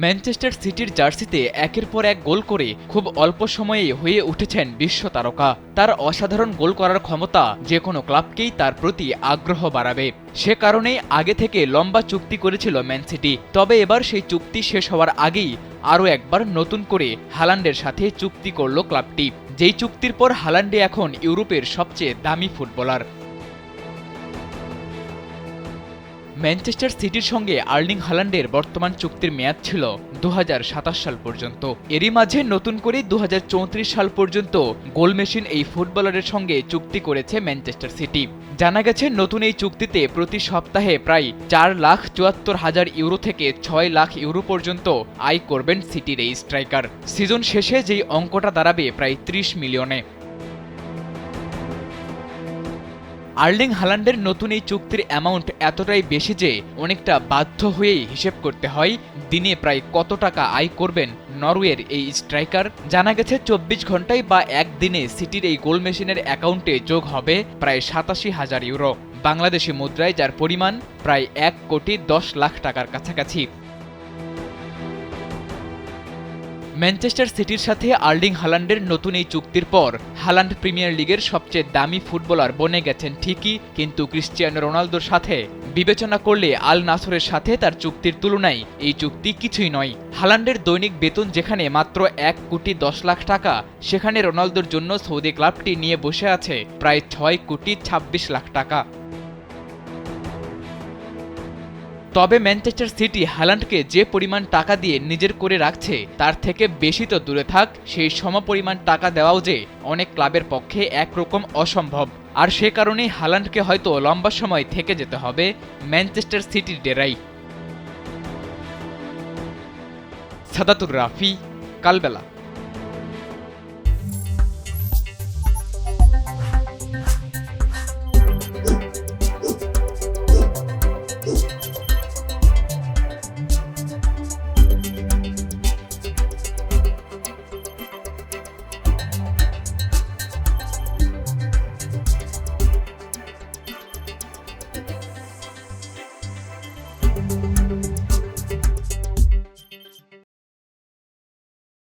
Manchester সিটির জার্সিতে একের পর এক গোল করে খুব অল্প সময়েই হয়ে উঠেছেন বিশ্ব তারকা। তার অসাধারণ গোল করার ক্ষমতা যে কোনো ক্লাবকেই তার প্রতি আগ্রহ বাড়াবে। সে কারণেই আগে থেকে লম্বা চুক্তি করেছিল ম্যান সিটি। তবে এবার সেই চুক্তি শেষ হওয়ার আগেই আরও একবার নতুন করে হালান্ডের সাথে চুক্তি করল ক্লাবটি, যেই চুক্তির পর হালান্ডে এখন ইউরোপের সবচেয়ে দামি ফুটবলার। ম্যানচেস্টার সিটির সঙ্গে আর্লিং হালান্ডের বর্তমান চুক্তির মেয়াদ ছিল 2027 সাল পর্যন্ত। এরই মাঝে নতুন করে 2034 সাল পর্যন্ত গোল মেশিন এই ফুটবলারের সঙ্গে চুক্তি করেছে ম্যানচেস্টার সিটি। জানা গেছে নতুন এই চুক্তিতে প্রতি সপ্তাহে প্রায় 4,74,000 ইউরো থেকে 6 লাখ ইউরো পর্যন্ত আয় করবেন সিটির এই স্ট্রাইকার। সিজন শেষে যেই অঙ্কটা দাঁড়াবে প্রায় 30 মিলিয়নে। আর্লিং হালান্ডের নতুন এই চুক্তির অ্যামাউন্ট এতটাই বেশি যে অনেকটা বাধ্য হয়েই হিসেব করতে হয় দিনে প্রায় কত টাকা আয় করবেন নরওয়ের এই স্ট্রাইকার। জানা গেছে 24 ঘন্টায় বা একদিনে সিটির এই গোল মেশিনের অ্যাকাউন্টে যোগ হবে প্রায় 87,000 ইউরো, বাংলাদেশি মুদ্রায় যার পরিমাণ প্রায় 1,10,00,000 টাকার কাছাকাছি। ম্যানচেস্টার সিটির সাথে আর্লিং হালান্ডের নতুন এই চুক্তির পর হালান্ড প্রিমিয়ার লিগের সবচেয়ে দামি ফুটবলার বনে গেছেন ঠিকই, কিন্তু ক্রিশ্চিয়ানো রোনালদোর সাথে বিবেচনা করলে আল নাসরের সাথে তার চুক্তির তুলনায় এই চুক্তি কিছুই নয়। হালান্ডের দৈনিক বেতন যেখানে মাত্র 1,10,00,000 টাকা, সেখানে রোনালদোর জন্য সৌদি ক্লাবটি নিয়ে বসে আছে প্রায় 6,26,00,000 টাকা। তবে ম্যানচেস্টার সিটি হালান্ডকে যে পরিমাণ টাকা দিয়ে নিজের করে রাখছে তার থেকে বেশি তো দূরে থাক, সেই সমপরিমাণ টাকা দেওয়াও যে অনেক ক্লাবের পক্ষে একরকম অসম্ভব। আর সে কারণেই হালান্ডকে হয়তো লম্বা সময় থেকে যেতে হবে ম্যানচেস্টার সিটির ডেরাই। সাদাতুর রাফি, কালবেলা।